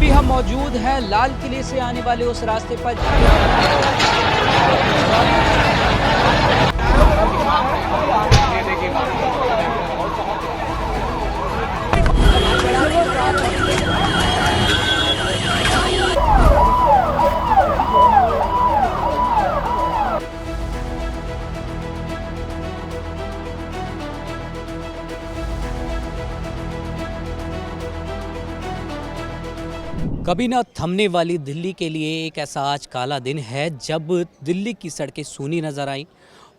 अभी हम मौजूद हैं लाल किले से आने वाले उस रास्ते पर। कभी ना थमने वाली दिल्ली के लिए एक ऐसा आज काला दिन है जब दिल्ली की सड़कें सूनी नज़र आई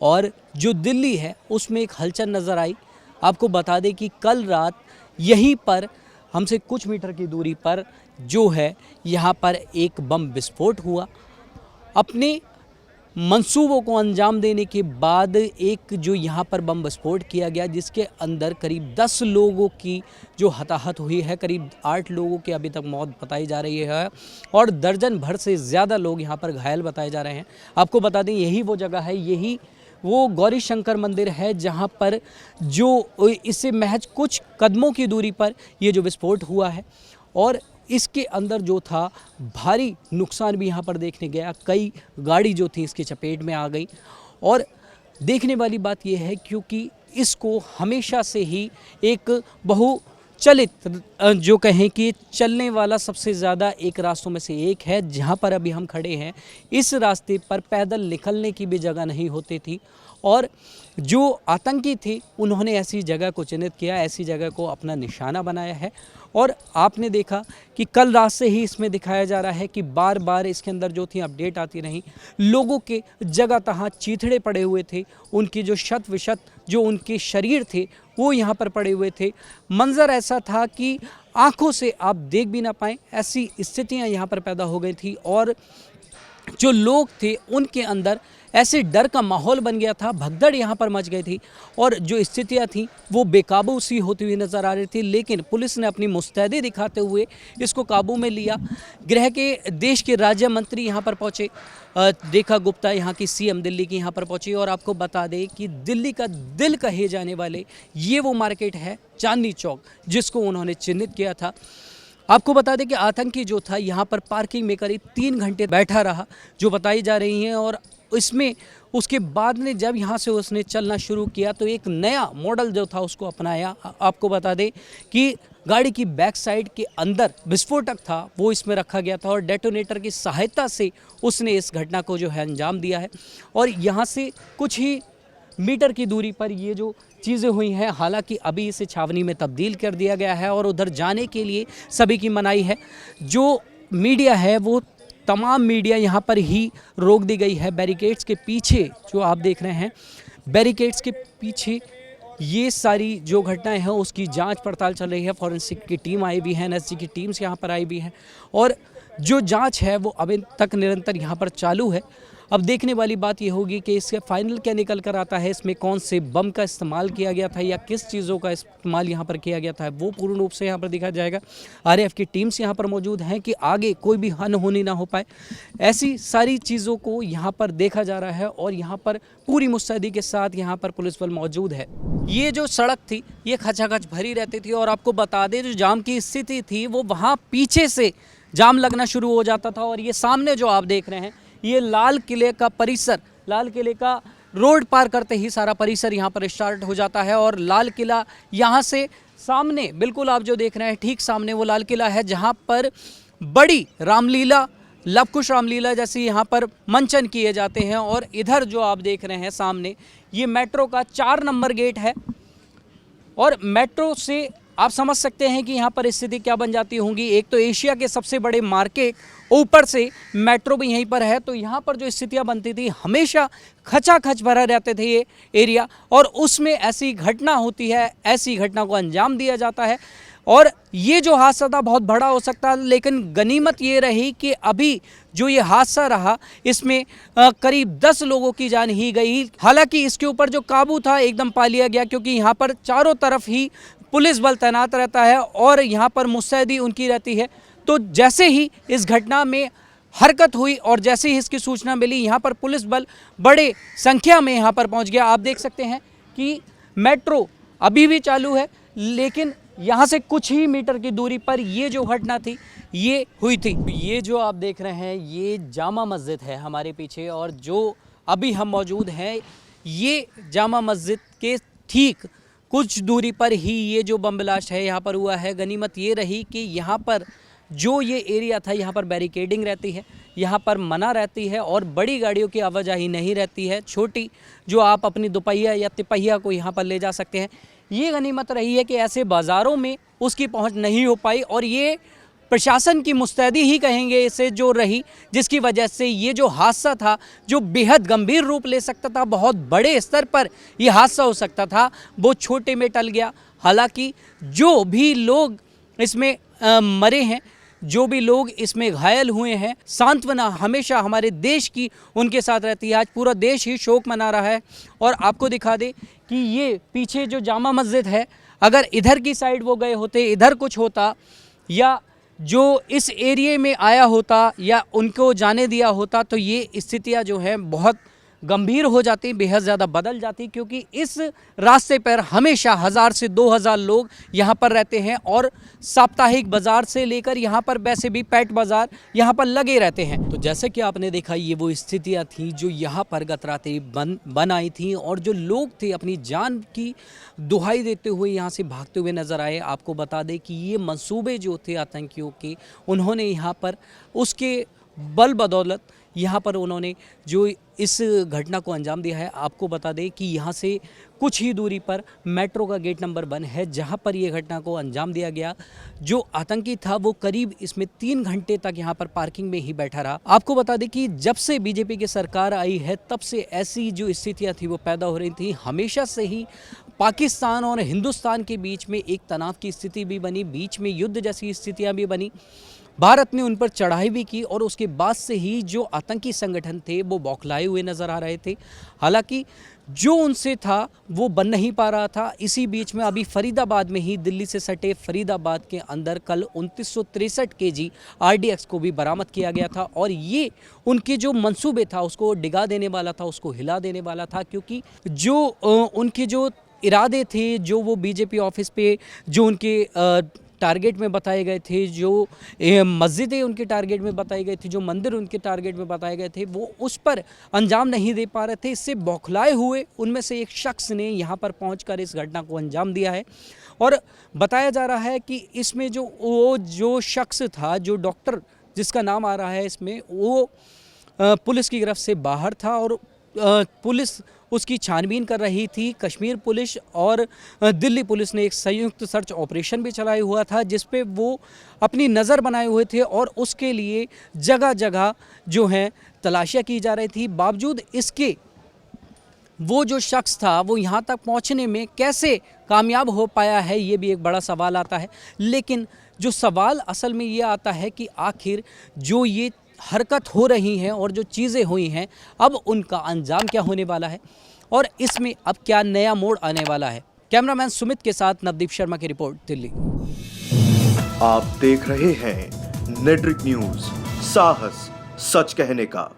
और जो दिल्ली है उसमें एक हलचल नज़र आई। आपको बता दें कि कल रात यहीं पर हमसे कुछ मीटर की दूरी पर जो है यहाँ पर एक बम विस्फोट हुआ। अपने मंसूबों को अंजाम देने के बाद एक जो यहाँ पर बम विस्फोट किया गया जिसके अंदर करीब 10 लोगों की जो हताहत हुई है, करीब 8 लोगों की अभी तक मौत बताई जा रही है और दर्जन भर से ज़्यादा लोग यहाँ पर घायल बताए जा रहे हैं। आपको बता दें यही वो जगह है, यही वो गौरी शंकर मंदिर है जहाँ पर जो इससे महज कुछ कदमों की दूरी पर ये जो विस्फोट हुआ है और इसके अंदर जो था भारी नुकसान भी यहाँ पर देखने गया। कई गाड़ी जो थी इसकी चपेट में आ गई और देखने वाली बात यह है क्योंकि इसको हमेशा से ही एक बहुचलित जो कहें कि चलने वाला सबसे ज़्यादा एक रास्तों में से एक है। जहाँ पर अभी हम खड़े हैं इस रास्ते पर पैदल निकलने की भी जगह नहीं होती थी और जो आतंकी थे उन्होंने ऐसी जगह को चिन्हित किया, ऐसी जगह को अपना निशाना बनाया है। और आपने देखा कि कल रात से ही इसमें दिखाया जा रहा है कि बार बार इसके अंदर जो थी अपडेट आती रही, लोगों के जगह तहाँ चीथड़े पड़े हुए थे, उनकी जो शत विशत जो उनके शरीर थे वो यहाँ पर पड़े हुए थे। मंज़र ऐसा था कि आँखों से आप देख भी ना पाएँ, ऐसी स्थितियाँ यहाँ पर पैदा हो गई थी और जो लोग थे उनके अंदर ऐसे डर का माहौल बन गया था, भगदड़ यहाँ पर मच गई थी और जो स्थितियाँ थी वो बेकाबू सी होती हुई नज़र आ रही थी। लेकिन पुलिस ने अपनी मुस्तैदी दिखाते हुए इसको काबू में लिया। गृह के देश के राज्य मंत्री यहाँ पर पहुँचे, रेखा गुप्ता यहाँ की सीएम दिल्ली की यहाँ पर पहुँची और आपको बता दें कि दिल्ली का दिल कहे जाने वाले ये वो मार्केट है चांदनी चौक जिसको उन्होंने चिन्हित किया था। आपको बता दें कि आतंकी जो था यहाँ पर पार्किंग में करीब 3 घंटे बैठा रहा जो बताई जा रही हैं और इसमें उसके बाद में जब यहाँ से उसने चलना शुरू किया तो एक नया मॉडल जो था उसको अपनाया। आपको बता दें कि गाड़ी की बैक साइड के अंदर विस्फोटक था वो इसमें रखा गया था और डेटोनेटर की सहायता से उसने इस घटना को जो है अंजाम दिया है। और यहाँ से कुछ ही मीटर की दूरी पर ये जो चीज़ें हुई हैं, हालांकि अभी इसे छावनी में तब्दील कर दिया गया है और उधर जाने के लिए सभी की मनाही है। जो मीडिया है वो तमाम मीडिया यहाँ पर ही रोक दी गई है। बैरिकेड्स के पीछे जो आप देख रहे हैं, बैरिकेड्स के पीछे ये सारी जो घटनाएं हैं उसकी जांच पड़ताल चल रही है। फॉरेंसिक की टीम आई भी है, एनएसजी की टीम्स यहाँ पर आई भी हैं और जो जांच है वो अभी तक निरंतर यहाँ पर चालू है। अब देखने वाली बात ये होगी कि इसके फाइनल क्या निकल कर आता है, इसमें कौन से बम का इस्तेमाल किया गया था या किस चीज़ों का इस्तेमाल यहाँ पर किया गया था वो पूर्ण रूप से यहाँ पर दिखाया जाएगा। आरएएफ की टीम्स यहाँ पर मौजूद हैं कि आगे कोई भी अनहोनी ना हो पाए। ऐसी सारी चीज़ों को यहाँ पर देखा जा रहा है और यहाँ पर पूरी मुस्तैदी के साथ यहाँ पर पुलिस बल मौजूद है। ये जो सड़क थी ये खचाखच भरी रहती थी और आपको बता दें जो जाम की स्थिति थी वो वहाँ पीछे से जाम लगना शुरू हो जाता था। और ये सामने जो आप देख रहे हैं ये लाल किले का परिसर, लाल किले का रोड पार करते ही सारा परिसर यहाँ पर स्टार्ट हो जाता है और लाल किला यहाँ से सामने बिल्कुल आप जो देख रहे हैं ठीक सामने वो लाल किला है जहाँ पर बड़ी रामलीला, लवकुश रामलीला जैसे यहाँ पर मंचन किए जाते हैं। और इधर जो आप देख रहे हैं सामने ये मेट्रो का 4 नंबर गेट है और मेट्रो से आप समझ सकते हैं कि यहाँ पर स्थिति क्या बन जाती होंगी। एक तो एशिया के सबसे बड़े मार्केट, ऊपर से मेट्रो भी यहीं पर है, तो यहाँ पर जो स्थितियाँ बनती थी हमेशा खचाखच भरा रहते थे ये एरिया और उसमें ऐसी घटना होती है, ऐसी घटना को अंजाम दिया जाता है। और ये जो हादसा था बहुत बड़ा हो सकता है, लेकिन गनीमत ये रही कि अभी जो ये हादसा रहा इसमें करीब 10 लोगों की जान ही गई। हालांकि इसके ऊपर जो काबू था एकदम पा लिया गया क्योंकि यहाँ पर चारों तरफ ही पुलिस बल तैनात रहता है और यहाँ पर मुस्तैदी उनकी रहती है। तो जैसे ही इस घटना में हरकत हुई और जैसे ही इसकी सूचना मिली यहाँ पर पुलिस बल बड़े संख्या में यहाँ पर पहुँच गया। आप देख सकते हैं कि मेट्रो अभी भी चालू है, लेकिन यहाँ से कुछ ही मीटर की दूरी पर ये जो घटना थी ये हुई थी। ये जो आप देख रहे हैं ये जामा मस्जिद है हमारे पीछे, और जो अभी हम मौजूद हैं ये जामा मस्जिद के ठीक कुछ दूरी पर ही ये जो बम ब्लास्ट है यहाँ पर हुआ है। गनीमत ये रही कि यहाँ पर जो ये एरिया था यहाँ पर बैरिकेडिंग रहती है, यहाँ पर मना रहती है और बड़ी गाड़ियों की आवाजाही नहीं रहती है। छोटी जो आप अपनी दोपहिया या तिपहिया को यहाँ पर ले जा सकते हैं। ये गनीमत रही है कि ऐसे बाज़ारों में उसकी पहुँच नहीं हो पाई, और ये प्रशासन की मुस्तैदी ही कहेंगे इसे जो रही, जिसकी वजह से ये जो हादसा था जो बेहद गंभीर रूप ले सकता था, बहुत बड़े स्तर पर ये हादसा हो सकता था, वो छोटे में टल गया। हालांकि जो भी लोग इसमें मरे हैं, जो भी लोग इसमें घायल हुए हैं, सांत्वना हमेशा हमारे देश की उनके साथ रहती है। आज पूरा देश ही शोक मना रहा है। और आपको दिखा दे कि ये पीछे जो जामा मस्जिद है, अगर इधर की साइड वो गए होते, इधर कुछ होता, या जो इस एरिया में आया होता या उनको जाने दिया होता, तो ये स्थितियां जो हैं बहुत गंभीर हो जाती, बेहद ज़्यादा बदल जाती, क्योंकि इस रास्ते पर हमेशा 1000 से 2000 लोग यहाँ पर रहते हैं, और साप्ताहिक बाज़ार से लेकर यहाँ पर वैसे भी पेट बाज़ार यहाँ पर लगे रहते हैं। तो जैसे कि आपने देखा ये वो स्थितियाँ थी जो यहाँ पर गत रात्रि बन आई थी, और जो लोग थे अपनी जान की दुहाई देते हुए यहाँ से भागते हुए नज़र आए। आपको बता दें कि ये मंसूबे जो थे आतंकियों के, उन्होंने यहाँ पर उसके बल बदौलत यहाँ पर उन्होंने जो इस घटना को अंजाम दिया है। आपको बता दें कि यहाँ से कुछ ही दूरी पर मेट्रो का गेट नंबर 1 है, जहाँ पर ये घटना को अंजाम दिया गया। जो आतंकी था वो करीब इसमें 3 घंटे तक यहाँ पर पार्किंग में ही बैठा रहा। आपको बता दें कि जब से बीजेपी की सरकार आई है तब से ऐसी जो स्थितियाँ थी वो पैदा हो रही थी। हमेशा से ही पाकिस्तान और हिंदुस्तान के बीच में एक तनाव की स्थिति भी बनी, बीच में युद्ध जैसी स्थितियाँ भी बनी। भारत ने उन पर चढ़ाई भी की, और उसके बाद से ही जो आतंकी संगठन थे वो बौखलाए हुए नज़र आ रहे थे। हालांकि जो उनसे था वो बन नहीं पा रहा था। इसी बीच में अभी फरीदाबाद में ही, दिल्ली से सटे फरीदाबाद के अंदर कल 2963 केजी RDX को भी बरामद किया गया था, और ये उनके जो मंसूबे था उसको डिगा देने वाला था, उसको हिला देने वाला था। क्योंकि जो उनके जो इरादे थे, जो वो बीजेपी ऑफिस पे जो उनके टारगेट में बताए गए थे, जो मस्जिदें उनके टारगेट में बताई गई थी, जो मंदिर उनके टारगेट में बताए गए थे, वो उस पर अंजाम नहीं दे पा रहे थे। इससे बौखलाए हुए उनमें से एक शख्स ने यहाँ पर पहुंचकर इस घटना को अंजाम दिया है। और बताया जा रहा है कि इसमें जो शख्स था, जो डॉक्टर जिसका नाम आ रहा है इसमें, वो पुलिस की गिरफ्त से बाहर था, और पुलिस उसकी छानबीन कर रही थी। कश्मीर पुलिस और दिल्ली पुलिस ने एक संयुक्त सर्च ऑपरेशन भी चलाया हुआ था, जिस पे वो अपनी नज़र बनाए हुए थे, और उसके लिए जगह जगह जो है तलाशियां की जा रही थी। बावजूद इसके वो जो शख्स था वो यहाँ तक पहुँचने में कैसे कामयाब हो पाया है, ये भी एक बड़ा सवाल आता है। लेकिन जो सवाल असल में ये आता है कि आखिर जो ये हरकत हो रही हैं और जो चीज़ें हुई हैं, अब उनका अंजाम क्या होने वाला है, और इसमें अब क्या नया मोड़ आने वाला है। कैमरामैन सुमित के साथ नवदीप शर्मा की रिपोर्ट, दिल्ली। आप देख रहे हैं नेट्रिक न्यूज, साहस सच कहने का।